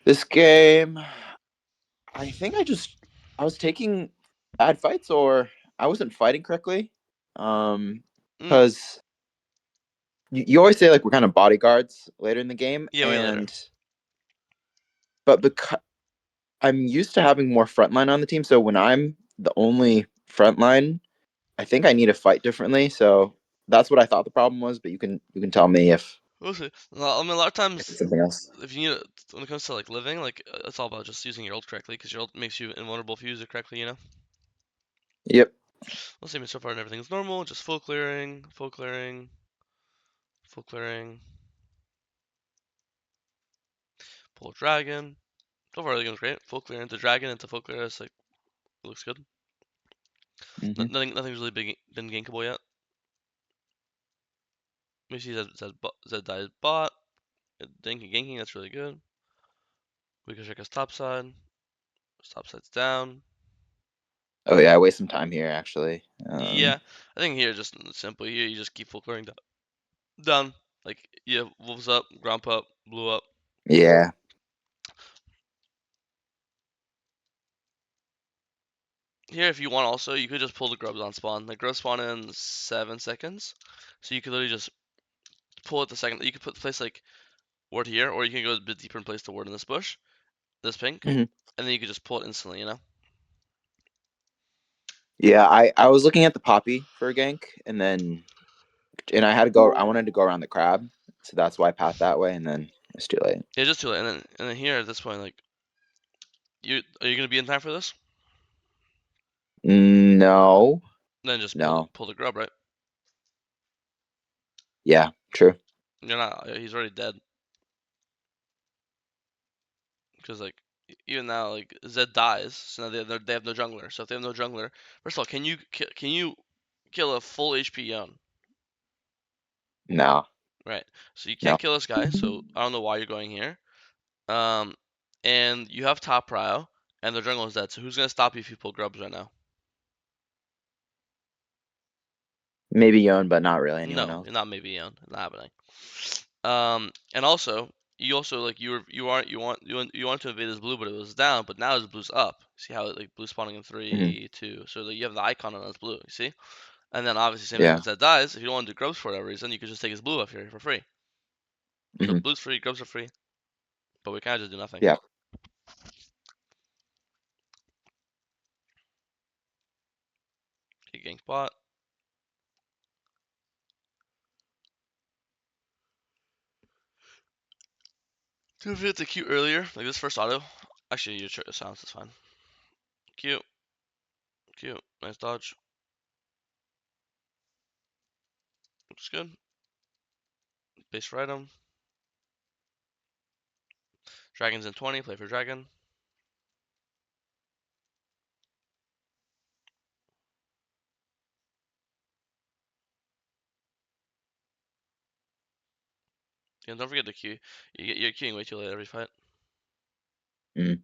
This game, I think I was taking bad fights or I wasn't fighting correctly. Um, Mm, because you always say like we're kind of bodyguards later in the game, yeah, way later. and but because I'm used to having more frontline on the team, so when I'm the only frontline, I think I need to fight differently. So that's what I thought the problem was, but you can tell me We'll see. Well, I mean, a lot of if times, it's something else. if you need, when it comes to like living, like it's all about just using your ult correctly, because your ult makes you invulnerable if you use it correctly. Yep. We'll see. So far, everything's normal. Just full clearing, full clearing, full clearing. Pull dragon. So far, everything's great. Full clear into dragon into full clear. It's like looks good. Hmm. Nothing's really been gankable yet. We see Zed died bot. Ganking. That's really good. We can check his top side. His top side's down. Oh yeah, I waste some time here actually. Yeah, I think here just simple. Here you just keep full clearing down. Like yeah, wolves up, grump up, blue up. Yeah. Here, if you want, also you could just pull the grubs on spawn. The grubs spawn in 7 seconds, so you could literally just pull it the second. You could place like ward here, or you can go a bit deeper and place the ward in this bush, this pink, Hmm. and then you could just pull it instantly. Yeah, I was looking at the poppy for a gank, and I wanted to go around the crab, so that's why I path that way, and then it's too late. Yeah, just too late. And then here at this point, like are you gonna be in time for this? No, Then just no, pull the grub, right? yeah, true. You're not. He's already dead. Because like even now, like Zed dies, so now they have no jungler. So if they have no jungler, first of all, can you kill a full HP Yon? No, Right. So you no, can't kill this guy. So I don't know why you're going here. Um, and you have top prio, and the jungle is dead. So who's gonna stop you if you pull grubs right now? maybe Yon, but not really anyone No, else. not maybe Yon. Not happening. And also you also like you want to invade his blue, but it was down. But now his blue's up. See how like blue spawning in Hmm. 3, 2. So like, you have the icon on his blue. You see? And then obviously same thing Yeah. when Zed dies. If you don't want to do grubs for whatever reason, you could just take his blue up here for free. So Hmm. blue's free, grubs are free, but we kind of just do nothing. Yeah. Okay, gank bot. Don't forget to Q earlier, like this first auto. Actually, your silence is fine. Q, Q, nice dodge. Looks good. Base right him. Dragon's in 20. Play for dragon. And don't forget to Q. You're queuing way too late every fight. Mm.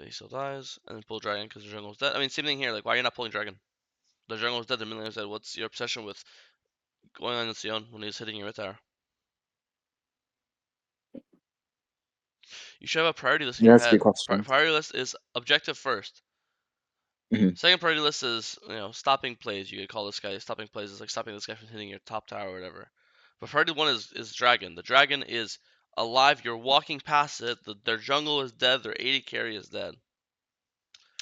He still dies, and then pull dragon because the jungle's dead. I mean, same thing here. Like, why are you not pulling dragon? The jungle's dead. The millionaire's dead. What's your obsession with going on the Sion when he's hitting your mid tower? You should have a priority list in Yeah, your that's a head. good question. Priority list is objective first. Hmm. Second priority list is stopping plays. You could call this guy stopping plays. Is like stopping this guy from hitting your top tower or whatever. But priority one is dragon. The dragon is alive. You're walking past it. Their jungle is dead. Their 80 carry is dead.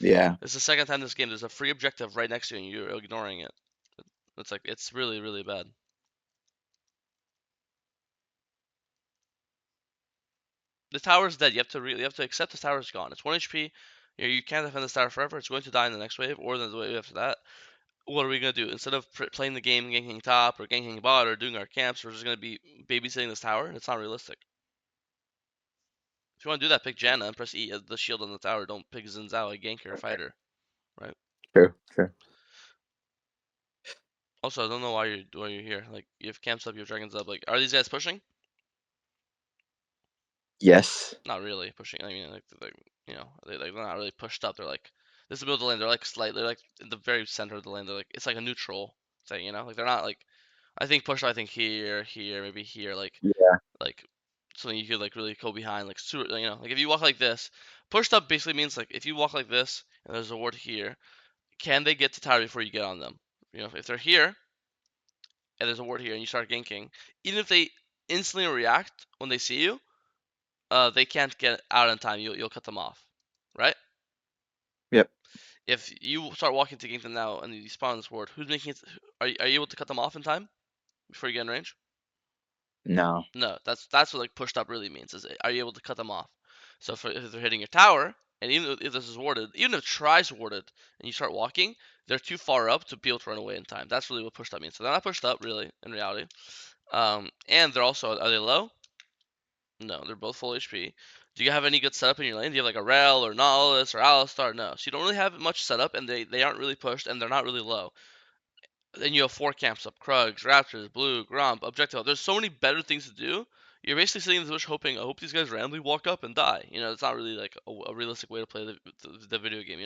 Yeah. It's the second time this game. There's a free objective right next to you, and you're ignoring it. It's really really bad. The tower's dead. You have to accept the tower's gone. It's 1 HP. You can't defend this tower forever. It's going to die in the next wave or the wave after that. What are we gonna do? Instead of playing the game ganking top or ganking bot or doing our camps, we're just gonna be babysitting this tower, and it's not realistic. If you want to do that, pick Janna and press E as the shield on the tower. Don't pick XinZhao, a ganker, a fighter, right? True. True. Also, I don't know why you're here. Like, you have camps up, you have dragons up. Like, are these guys pushing? Yes. Not really pushing. I mean, they're not really pushed up. They're like, this is the middle of the lane. They're like slightly, like in the very center of the lane. They're like, it's like a neutral thing. Like they're not like. I think push. I think here, maybe here. Like Yeah. like something you could like really go behind, like like if you walk like this, pushed up basically means like if you walk like this and there's a ward here, can they get to tower before you get on them? If they're here and there's a ward here and you start ganking, even if they instantly react when they see you, they can't get out in time. You'll cut them off, right? Yep. If you start walking to gank them now and you spawn on this ward, who's making it? Are you able to cut them off in time before you get in range? No. No, that's what like pushed up really means. Is are you able to cut them off? So if they're hitting your tower, and even if this is warded, even if tries warded, and you start walking, they're too far up to be able to run away in time. That's really what pushed up means. So they're not pushed up really in reality. And they're also are they low? No, they're both full HP. Do you have any good setup in your lane? Do you have like a Rel or Nautilus or Alistar? No. So you don't really have much setup, and they aren't really pushed, and they're not really low. Then you have four camps up: Krugs, Raptors, Blue, Gromp, Objective. There's so many better things to do. You're basically sitting in the bush hoping, I hope these guys randomly walk up and die. It's not really like a realistic way to play the video game.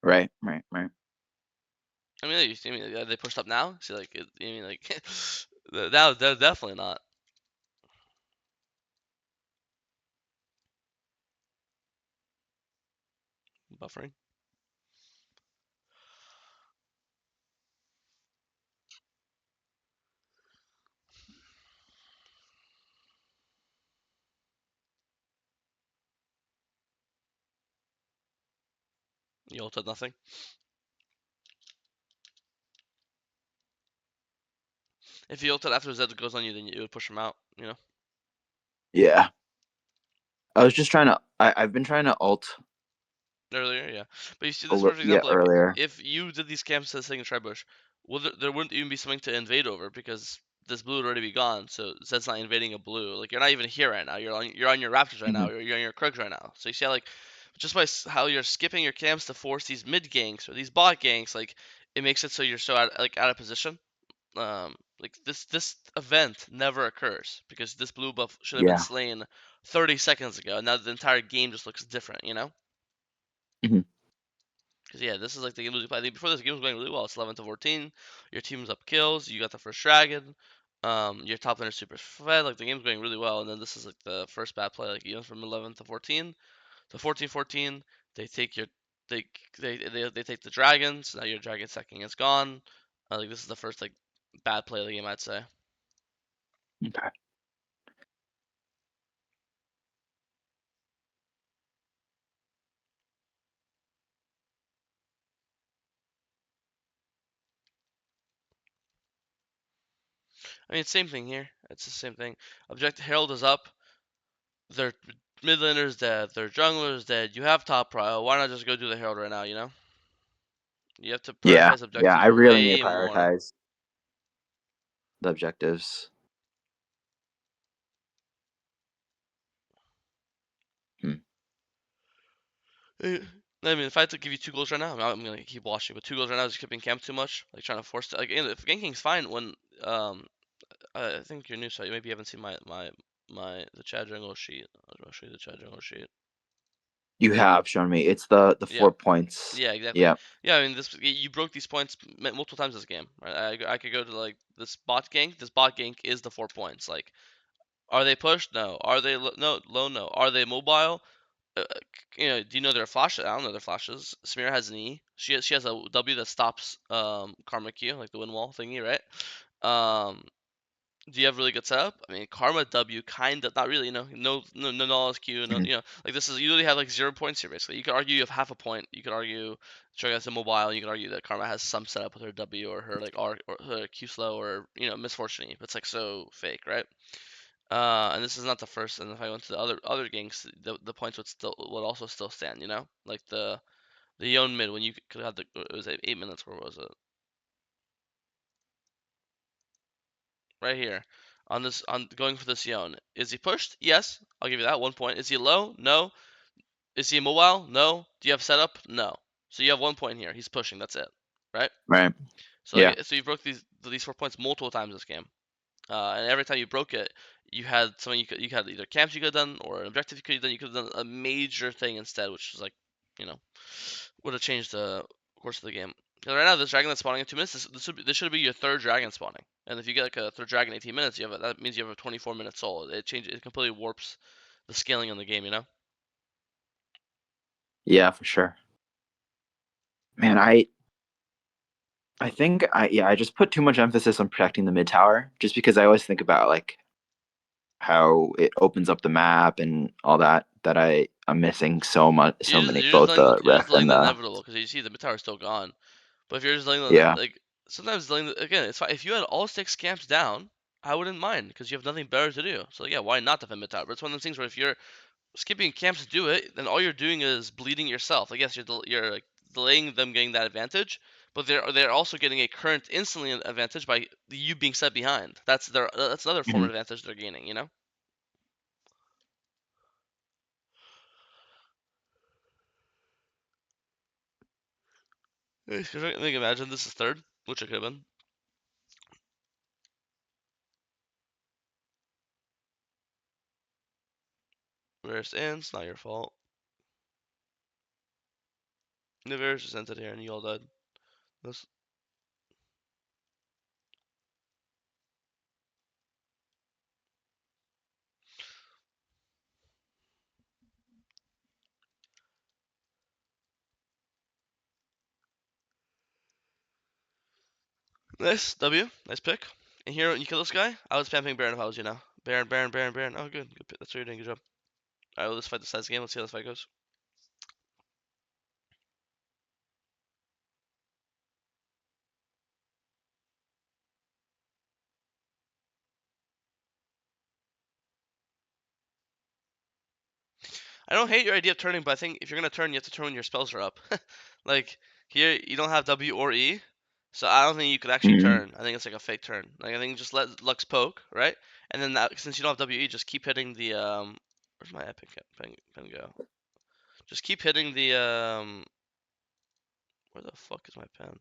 Right. Right. Right. I mean, they pushed up now. See, like, now they're definitely not buffering. You ulted nothing. If you ulted after Zed goes on you, then you would push him out. Yeah. I was just trying to. I've been trying to alt Earlier, yeah. But you see, a this little. perfect Yeah, example. Like, earlier. if you did these camps to sitting in Tribush, well, there wouldn't even be something to invade over because this blue would already be gone. So Zed's not invading a blue. Like, you're not even here right now. You're on your Raptors right Hmm. now. You're on your Krugs right now. So you see how, like, just by how you're skipping your camps to force these mid ganks or these bot ganks, like, it makes it so you're so out of position. Like this event never occurs because this blue buff should have been Yeah. slain 30 seconds ago. And now the entire game just looks different. Hmm. Because yeah, this is like the game losing. I think before this game was going really well. It's 11 to 14. Your team's up kills. You got the first dragon. Your top laner super fed. Like the game's going really well. And then this is like the first bad play. Like from 11 to 14 to 14-14. They take your they they take the dragons. Now your dragon stacking is gone. Like this is the first like bad play of the game, I'd say. Okay. I mean, same thing here. It's the same thing. Objective Herald is up. Their mid laner's dead. Their jungler's dead. You have top prio. Why not just go do the Herald right now? You have to Yeah. prioritize Yeah. objectives I really need to way more. prioritize the objectives. Hmm. I mean, if I had to give you two goals right now, I'm gonna keep watching. But two goals right now is skipping camp too much, like trying to force it. Like, if ganking's fine when um, I think you're new, so maybe you haven't seen the Chad jungle sheet. I'll show you the Chad jungle sheet. You have shown me. It's the Yeah, 4 points. yeah, exactly. Yeah. Yeah, I mean, you broke these points multiple times this game, right? I could go to like this bot gank. This bot gank is the 4 points. Like, are they pushed? No. Are they no low? No. Are they mobile? Do you know their flashes? I don't know their flashes. Samira has an E. She has a W that stops Karma Q, like the wind wall thingy, right? Um, do you have really good setup? I mean, Karma W kind of not really. No knowledge Q. No, Mhm. like this is you literally have like 0 points here basically. You could argue you have half a point. You could argue Shogun has a mobile. You could argue that Karma has some setup with her W or her like R or her Q slow or misfortune. But it's like so fake, right? And this is not the first. And if I went to the other ganks, the points would also still stand. Like the Yon mid when you could have it was 8 minutes. Where was it? Right here. On going for this Yon. Is he pushed? Yes, I'll give you that 1 point. Is he low? No. Is he mobile? No. Do you have setup? No. So you have 1 point here. He's pushing. That's it. Right. Right. So Yeah. so you broke these 4 points multiple times this game. And every time you broke it, you had something you had either camps you could have done or an objective you could have done. You could have done a major thing instead, which was like, you know, would have changed the course of the game. Right now, this dragon that's spawning in 2 minutes, this should be your third dragon spawning. And if you get like a third dragon in 18 minutes, that means you have a 24-minute soul. It completely warps the scaling on the game, you know? Yeah, for sure. Man, I think I just put too much emphasis on protecting the mid tower just because I always think about like how it opens up the map and all that I'm missing so many both the You're just ref delaying and the the inevitable because you see the mid tower is still gone. But if you're just delaying yeah. like sometimes delaying again, it's fine. If you had all 6 camps down, I wouldn't mind because you have nothing better to do. So yeah, why not defend mid tower? But it's one of those things where if you're skipping camps to do it, then all you're doing is bleeding yourself. I guess you're like delaying them getting that advantage, but they're also getting a current instantly advantage by you being set behind. That's another form Mhm. of advantage they're gaining. You know. I think imagine this is third, which it could have been. Reverse in, it's not your fault. The reverse just entered here and you all died. This, nice W, nice pick. And here when you kill this guy, I would spamming Baron if I was you now. Baron, Baron, Baron, Baron. Oh, good pick. That's what you're doing. Good job. All right, well, let's fight the size game. Let's see how this fight goes. I don't hate your idea of turning, but I think if you're gonna turn, you have to turn when your spells are up. Like here, you don't have W or E, so I don't think you could actually Mhm. turn. I think it's like a fake turn. Like I think just let Lux poke, right? And then since you don't have WE, just keep hitting the Where's my epic pen go? Just keep hitting the Where the fuck is my pen?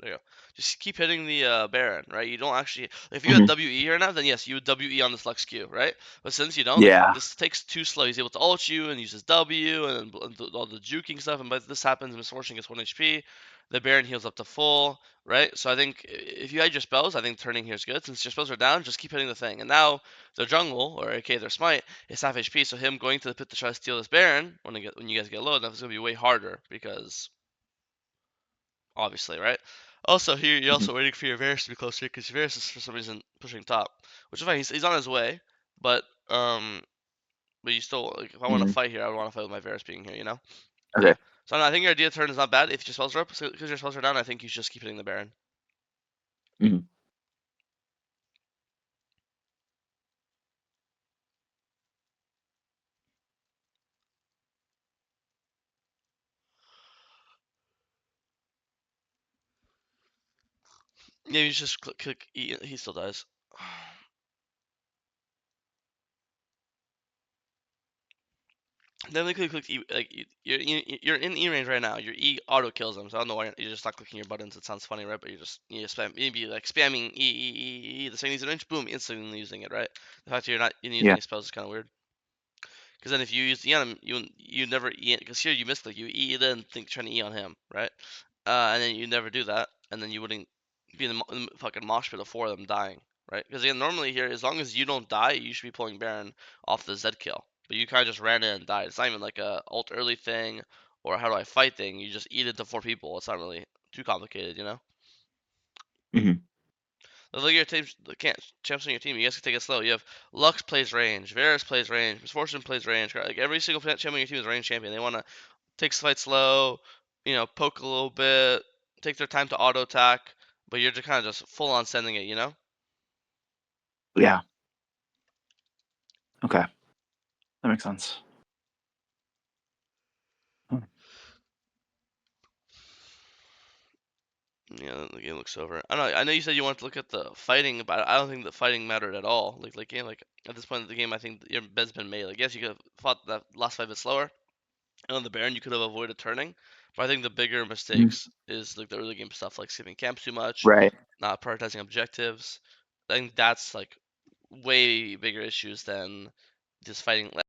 There you go. Just keep hitting the Baron, right? You don't actually. If you had Mhm. WE here now, then yes, you would WE on this Lux Q, right? But since you don't, like Yeah. this takes too slow. He's able to ult you and uses W and all the juking stuff. And but this happens, Misfortune gets 1 HP. The Baron heals up to full, right? So I think if you had your spells, I think turning here is good. Since your spells are down, just keep hitting the thing. And now their jungle, or AK their smite, is half HP. So him going to the pit to try to steal this Baron when you guys get low, that's gonna be way harder because obviously, right? Also, here you're Mhm. also waiting for your Varus to be closer because Varus is for some reason pushing top, which is fine. He's on his way, but um, but you still like if I want to Mhm. fight here, I would want to fight with my Varus being here, you know? Okay. Yeah. So I think your idea turn is not bad if your spells are up. So because your spells are down, I think you should just keep hitting the Baron. Mhm. Yeah, you just click E. He still dies. Then they click E. Like you're in E range right now. Your E auto kills them. So I don't know why you're just not clicking your buttons. It sounds funny, right? But you spam maybe like spamming E. The second he's in range, boom, instantly using it, right? The fact that you're not using Yeah. any spells is kind of weird. Because then if you use E on him, you never E because here you missed it. You E then think trying to E on him, right? And then you never do that, and then you wouldn't be in the fucking mosh pit of 4 of them dying, right? Because again, normally here, as long as you don't die, you should be pulling Baron off the Zed kill. But you kind of just ran in and died. It's not even like a ult early thing or how do I fight thing. You just eat into 4 people. It's not really too complicated, you know. Mhm. Look at your team, the champs on your team. You guys can take it slow. You have Lux plays range, Varus plays range, Misfortune plays range. Like every single champion on your team is a range champion. They want to take the fight slow, poke a little bit, take their time to auto attack, but you're just kind of just full on sending it, you know? Yeah. Okay. That makes sense. Hmm. Yeah, the game looks over. I don't know. I know you said you wanted to look at the fighting, but I don't think the fighting mattered at all. Like at this point in the game, I think your bed's been made. Like, yes, you could have fought that last fight a bit slower, and on the Baron, you could have avoided turning. But I think the bigger Mhm. mistakes is like the early game stuff, like skipping camps too much, Right. not prioritizing objectives. I think that's like way bigger issues than just fighting